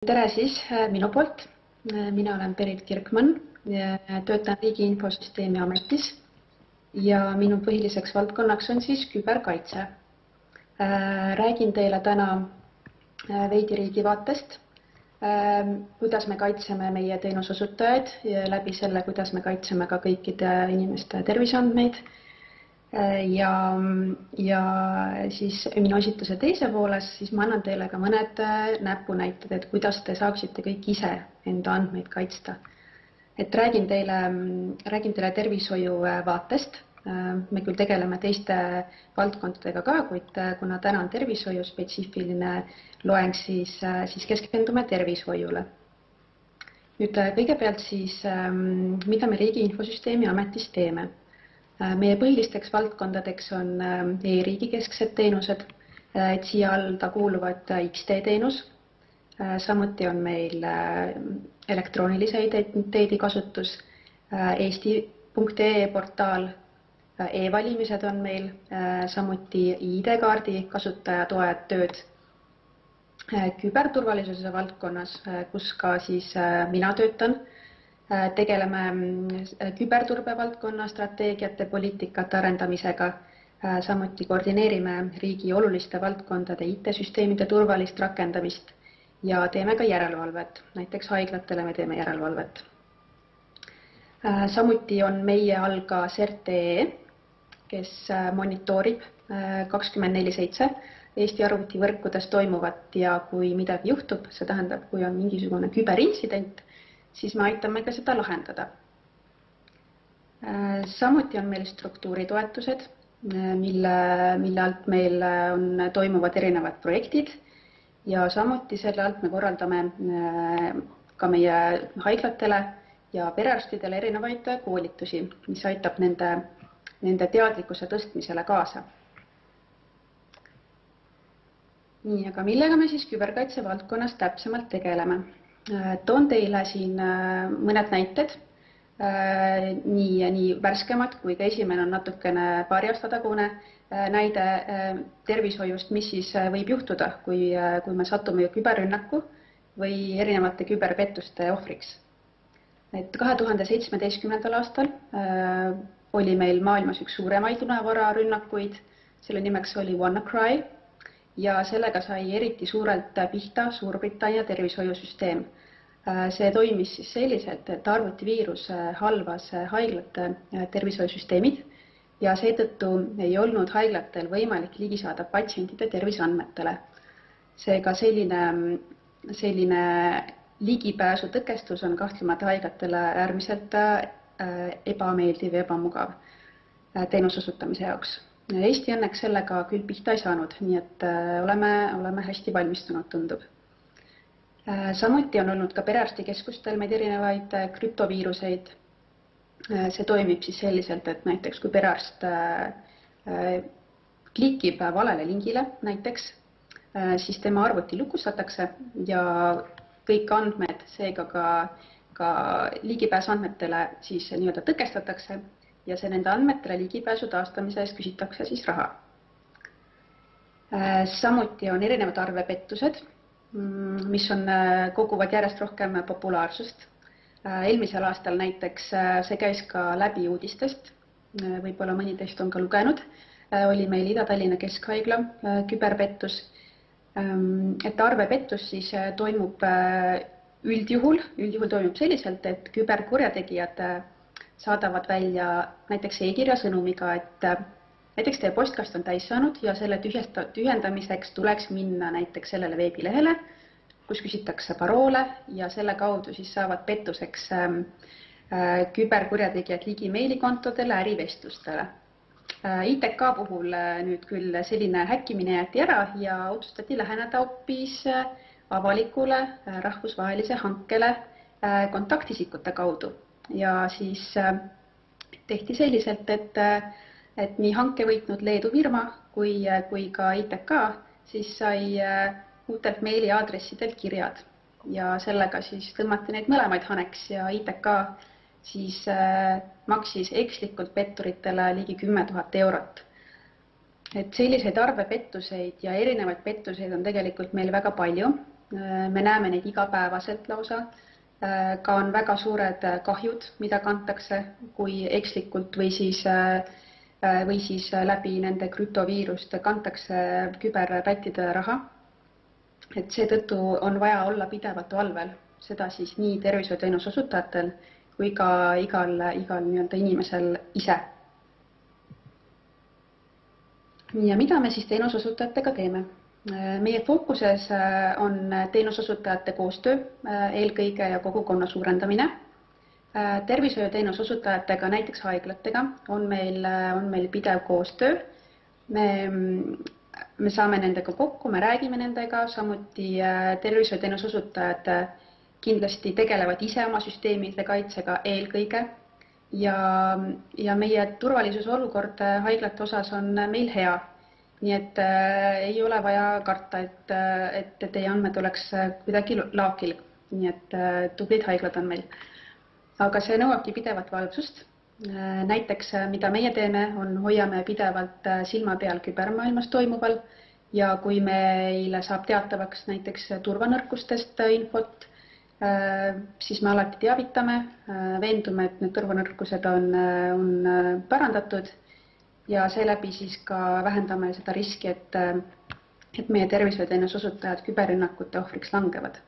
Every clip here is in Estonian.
Tere siis minu poolt. Mina olen Berit Kirkmann, töötan Riigi Infosüsteemi Ametis ja minu põhiliseks valdkonnaks on siis küberkaitse. Räägin teile täna veidi riigi vaatest, kuidas me kaitseme meie teenusosutajaid ja läbi selle, kuidas me kaitseme ka kõikide inimeste terviseandmeid. Ja siis minu esitluse teise pooles siis ma annan teile ka mõned näpunäited, et kuidas te saaksite kõik ise enda andmeid kaitsta. Et räägin teile tervishoiu vaatest. Me küll tegeleme teiste valdkondadega ka, kuid kuna täna on tervishoiu spetsiifiline loeng, siis keskendume tervishoiule. Nüüd kõigepealt siis, mida me Riigi Infosüsteemi Ametis teeme. Meie põhilisteks valdkondadeks on e-riigi kesksed teenused, et siia alla kuuluvad XD teenus. Samuti on meil elektroonilise identiteedi kasutus, eesti.ee portaal, e-valimised on meil, samuti ID-kaardi kasutajatoed tööd. Küberturvalisuse valdkonnas, kus ka siis mina töötan, tegeleme küberturbe valdkonna strateegiate poliitikate arendamisega, samuti koordineerime riigi oluliste valdkondade IT-süsteemide turvalist rakendamist ja teeme ka järelevalvet. Näiteks haiglatele me teeme järelevalvet. Samuti on meie all ka CERT.ee, kes monitoorib 24/7 Eesti arvutivõrkudes toimuvat ja kui midagi juhtub, see tähendab, kui on mingisugune küberintsident, siis me aitame ka seda lahendada. Samuti on meil struktuuritoetused, mille alt meil toimuvad erinevad projektid ja samuti selle alt me korraldame ka meie haiglatele ja perearstidele erinevaid koolitusi, mis aitab nende teadlikkuse tõstmisele kaasa. Nii, aga millega me siis küberkaitse valdkonnas täpsemalt tegeleme? Toon teile siin mõned näited, nii värskemad kui ka esimene on natukene paari aasta tagune näide tervishoiust, mis siis võib juhtuda, kui me satume küberrünnaku või erinevate küberpettuste ohvriks. 2017. aastal oli meil maailmas üks suuremaid lunavararünnakuid, selle nimeks oli WannaCry. Ja sellega sai eriti suurelt pihta Suurbritannia tervishoiusüsteem. See toimis siis selliselt, et arvutiviirus halvas haiglate tervishoiusüsteemid ja seetõttu ei olnud haiglatel võimalik ligi saada patsientide terviseandmetele. Seega selline ligipääsu tõkestus on kahtlemata haiglatele äärmiselt ebameeldiv ja ebamugav teenuse osutamise jaoks. Eesti õnneks sellega küll pihta ei saanud, nii et oleme hästi valmistunud, tundub. Samuti on olnud ka perearstikeskustel meid erinevaid krüptoviiruseid. See toimib siis selliselt, et näiteks kui perearst klikib valele lingile näiteks, siis tema arvuti lukustatakse ja kõik andmed, seega ka ligipääs andmetele siis nii-öelda tõkestatakse ja see nende andmetele ligipääsu taastamise eest küsitakse siis raha. Samuti on erinevad arvepettused, mis koguvad järjest rohkem populaarsust. Eelmisel aastal näiteks see käis ka läbi uudistest, võib-olla mõni teist on ka lugenud, oli meil Ida-Tallinna Keskhaigla küberpettus. Et arvepettus siis toimub üldjuhul toimub selliselt, et küberkurjategijad saadavad välja näiteks e-kirja sõnumiga, et näiteks teie postkast on täis saanud ja selle tühjendamiseks tuleks minna näiteks sellele veebilehele, kus küsitakse paroole ja selle kaudu siis saavad pettuseks küberkurjategijad ligi meilikontodele, ärivestlustele. ITK puhul nüüd küll selline häkkimine jäeti ära ja otsustati läheneda hoopis avalikule rahvusvahelise hankele kontaktisikute kaudu. Ja siis tehti selliselt, et nii hanke võitnud Leedu firma kui ka ITK siis sai uutelt meiliaadressidelt kirjad ja sellega siis tõmmati neid mõlemaid haneks ja ITK siis maksis ekslikult petturitele ligi 10 000 eurot. Et selliseid arvepettuseid ja erinevaid pettuseid on tegelikult meil väga palju Me näeme neid igapäevaselt lausa. Ka on väga suured kahjud, mida kantakse, kui ekslikult või siis läbi nende krüptoviiruste kantakse küberpättidele raha. Et seetõttu on vaja olla pidevalt valvel, seda siis nii tervishoiuteenuse osutajatel kui ka igal inimesel ise. Ja mida me siis teenusosutajatega teeme? Meie fookuses on teenusosutajate koostöö, eelkõige ja kogukonna suurendamine. Tervishoiuteenuse osutajatega, näiteks haiglatega, on meil pidev koostöö. Me saame nendega kokku, me räägime nendega, samuti tervishoiuteenuse osutajad kindlasti tegelevad ise oma süsteemide kaitsega eelkõige. Ja meie turvalisuse olukord haiglate osas on meil hea. Nii et ei ole vaja karta, et teie andmed oleks kuidagi laakil. Nii et tublid haiglad on meil. Aga see nõuabki pidevat valvsust. Näiteks, mida meie teeme, on hoiame pidevalt silma peal kübermaailmas toimuval ja kui meile saab teatavaks näiteks turvanõrkustest infot, siis me alati teavitame, veendume, et need turvanõrkused on parandatud ja seeläbi siis ka vähendame seda riski, et meie tervishoiuteenuse osutajad küberrünnakute ohvriks langevad.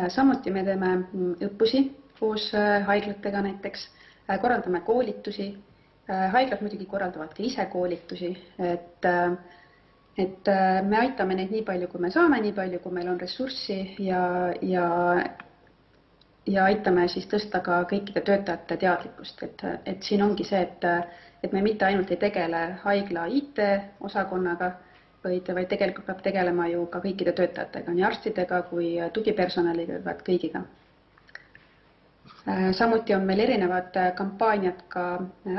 Samuti me teeme õppusi koos haiglatega näiteks, korraldame koolitusi. Haiglad muidugi korraldavad ka ise koolitusi, et me aitame neid nii palju, kui me saame, nii palju, kui meil on ressurssi ja aitame siis tõsta ka kõikide töötajate teadlikkust. Et siin ongi see, et me mitte ainult ei tegele haigla IT-osakonnaga, vaid tegelikult peab tegelema ju ka kõikide töötajatega, nii arstidega kui tugipersonaliga, kõigiga. Samuti on meil erinevad kampaaniad ka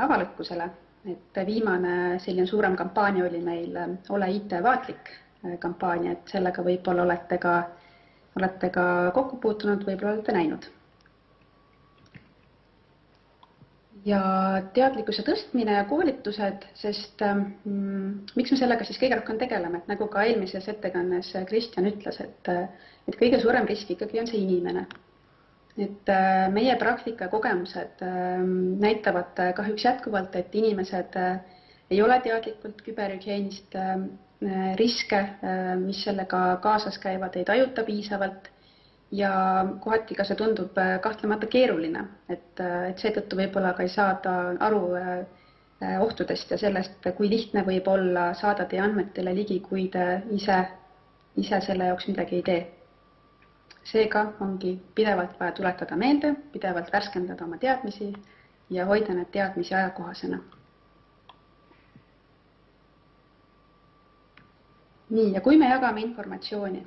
avalikkusele, et viimane selline suurem kampaania oli meil Ole IT-vaatlik kampaania, et sellega võib-olla olete ka kokku puutunud, võib-olla olete näinud. Ja teadlikkuse tõstmine ja koolitused, sest miks me sellega siis kõige rohkem tegeleme, et nagu ka eelmises ettekannes Kristjan ütles, et kõige suurem risk ikkagi on see inimene. Et meie praktika kogemused näitavad kahjuks jätkuvalt, et inimesed ei ole teadlikult küberhügieenist, riske, mis sellega kaasas käivad, ei tajuta piisavalt ja kohati ka see tundub kahtlemata keeruline, et seetõttu võib-olla ka ei saada aru ohtudest ja sellest, kui lihtne võib olla saada teie andmetele ligi, kui te ise selle jaoks midagi ei tee. Seega ongi pidevalt vaja tuletada meelde, pidevalt värskendada oma teadmisi ja hoida need teadmisi ajakohasena. Nii, ja kui me jagame informatsiooni,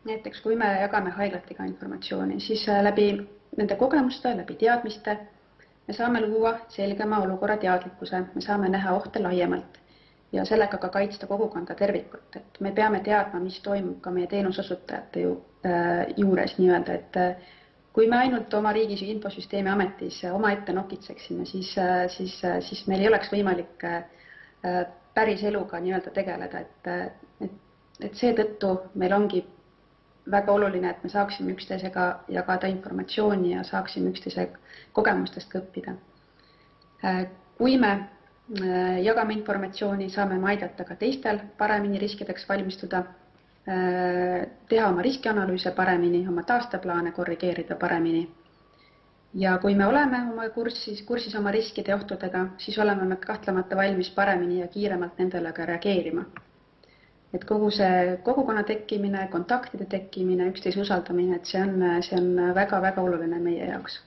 näiteks kui me jagame haiglatega informatsiooni, siis läbi nende kogemuste, läbi teadmiste me saame luua selgema olukorra teadlikkuse, me saame näha ohte laiemalt ja sellega ka kaitsta kogukonda tervikut. Et me peame teadma, mis toimub ka meie teenusosutajate juures nii-öelda, et kui me ainult oma riigis infosüsteemi ametis oma ette nokitseksime, siis meil ei oleks võimalik päris eluga nii-öelda tegeleda, et seetõttu meil ongi väga oluline, et me saaksime üksteisega jagada informatsiooni ja saaksime üksteise kogemustest õppida. Kui me jagame informatsiooni, saame me aidata ka teistel paremini riskideks valmistuda, teha oma riskianalüüse paremini, oma taasteplaane korrigeerida paremini. Ja kui me oleme oma kursis oma riskide ja ohtudega, siis oleme me kahtlemata valmis paremini ja kiiremalt nendele ka reageerima. Et kogu see kogukonna tekkimine, kontaktide tekkimine, üksteise usaldamine, et see on väga-väga oluline meie jaoks.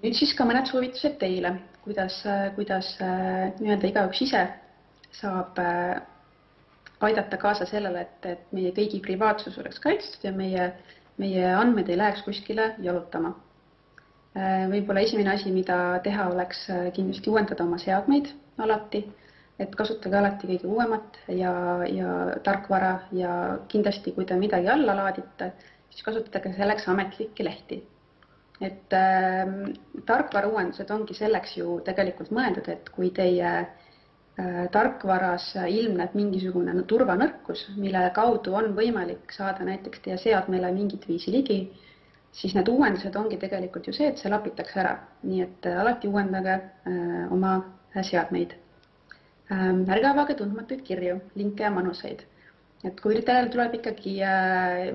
Nüüd siis ka mõned soovitused teile, kuidas nii-öelda igaüks ise saab aidata kaasa sellele, et meie kõigi privaatsus oleks kaitstud ja meie andmed ei läheks kuskile jalutama. Võib-olla esimene asi, mida teha, oleks kindlasti uuendada oma seadmeid alati, et kasutage alati kõige uuemat ja tarkvara ja kindlasti, kui te midagi alla laadite, siis kasutage selleks ametlikke lehti. Et tarkvara uuendused ongi selleks ju tegelikult mõeldud, et kui teie tarkvaras ilmneb mingisugune turvanõrkus, mille kaudu on võimalik saada näiteks teie seadmele mingit viisi ligi, siis need uuendused ongi tegelikult ju see, et see lapitakse ära. Nii et alati uuendage oma seadmeid. Ärge avage tundmatuid kirju, linke ja manuseid. Et kui teil tuleb ikkagi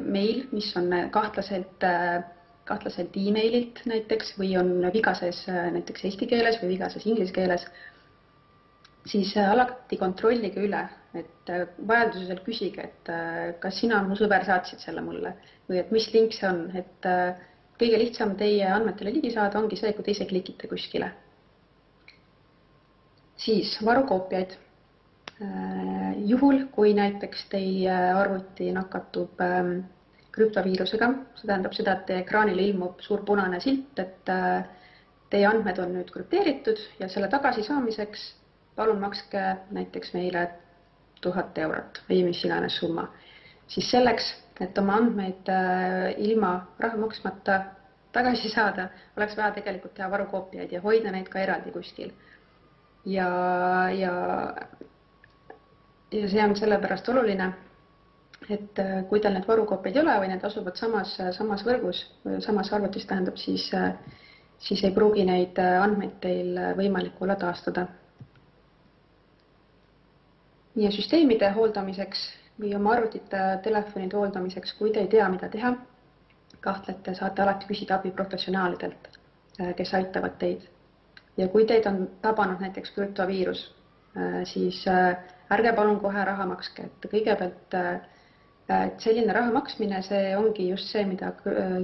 meil, mis on kahtlaselt e-maililt näiteks või on vigases näiteks eesti keeles või vigases inglise keeles, siis alati kontrollige üle, et vajadusel küsige, et kas sina, mu sõber, saatsid selle mulle või et mis link see on, et kõige lihtsam teie andmetele ligi saada ongi see, kui te ise klikite kuskile. Siis varukoopiaid. Juhul, kui näiteks teie arvuti nakatub krüptoviirusega, see tähendab seda, et teie ekraanile ilmub suur punane silt, et teie andmed on nüüd krüpteeritud ja selle tagasi saamiseks palun makske näiteks meile 1000 eurot või mis iganes summa. Siis selleks, et oma andmeid ilma raha maksmata tagasi saada, oleks vaja tegelikult teha varukoopiaid ja hoida neid ka eraldi kuskil. Ja see on sellepärast oluline, et kui teil need varukoopiaid ei ole või need asuvad samas võrgus, samas arvutis tähendab, siis ei pruugi neid andmeid teil võimalik olla taastada. Ja süsteemide hooldamiseks või oma arvutite telefonide hooldamiseks, kui te ei tea, mida teha, kahtlete, saate alati küsida abi professionaalidelt, kes aitavad teid. Ja kui teid on tabanud näiteks krüptoviirus, siis ärge palun kohe raha makske. Et kõigepealt selline raha maksmine, see ongi just see, mida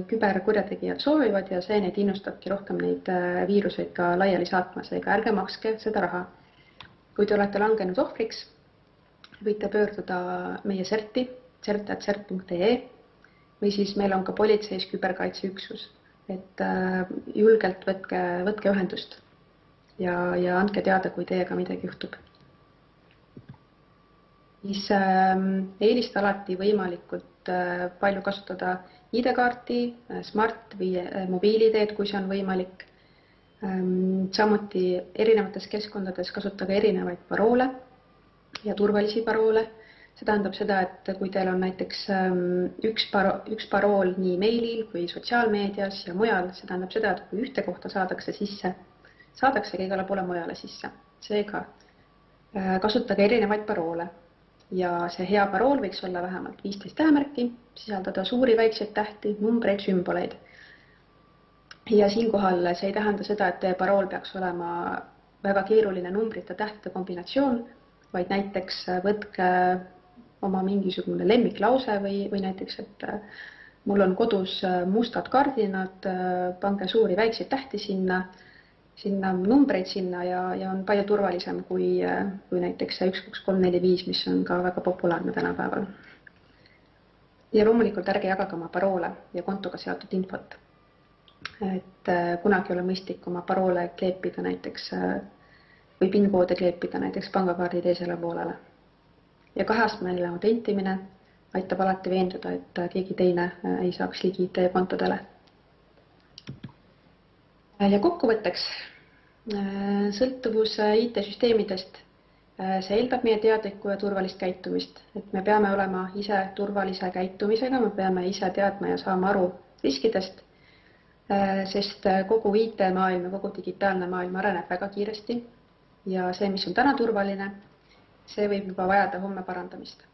küberkurjategijad soovivad ja see neid innustabki rohkem neid viiruseid ka laiali saatma, seega ärge makske seda raha. Kui te olete langenud ohvriks, võite pöörduda meie CERT-i, cert@cert.ee või siis meil on ka politseis küberkaitseüksus, et julgelt võtke ühendust ja andke teada, kui teiega midagi juhtub. Siis eelista alati võimalikult palju kasutada ID-kaarti, smart või mobiil-ID-d, kui see on võimalik. Samuti erinevates keskkondades kasutage erinevaid paroole ja turvalisi paroole. See tähendab seda, et kui teil on näiteks üks parool nii meilil kui sotsiaalmeedias ja mujal, see tähendab seda, et kui ühte kohta saadakse igale poole mujale sisse. Seega kasutage erinevaid paroole ja see hea parool võiks olla vähemalt 15 tähemärki, sisaldada suuri väikseid tähti, numbreid, sümboleid. Ja siinkohal see ei tähenda seda, et teie parool peaks olema väga keeruline numbrite tähtede kombinatsioon, vaid näiteks võtke oma mingisugune lemmiklause või näiteks, et mul on kodus mustad kardinad, pange suuri väikseid tähti sinna numbreid sinna ja on palju turvalisem kui näiteks 12345, mis on ka väga populaarne tänapäeval. Ja loomulikult ärge jagage oma paroole ja kontoga seotud infot. Et kunagi ei ole mõistlik oma paroole kleepida näiteks või PIN-koode kleepida näiteks pangakaardi teisele poolele. Ja kaheastmeline autentimine aitab alati veenduda, et keegi teine ei saaks ligi teie kontodele. Ja kokkuvõtteks, sõltuvus IT-süsteemidest, see eeldab meie teadlikku ja turvalist käitumist, et me peame olema ise turvalise käitumisega, me peame ise teadma ja saama aru riskidest, sest kogu IT-maailm ja kogu digitaalne maailm areneb väga kiiresti ja see, mis on täna turvaline, see võib juba vajada homme parandamist.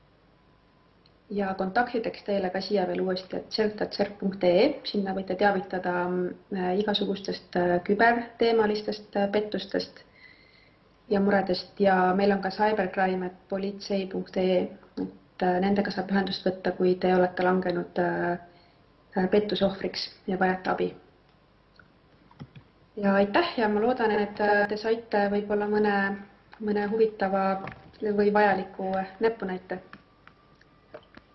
Ja kontaktideks teile ka siia veel uuesti, et cert@cert.ee, sinna võite teavitada igasugustest küberteemalistest pettustest ja muredest ja meil on ka cybercrime@politsei.ee, et nendega saab ühendust võtta, kui te olete langenud pettusohvriks ja vajate abi. Ja aitäh ja ma loodan, et te saite võib-olla mõne huvitava või vajaliku näpunäite.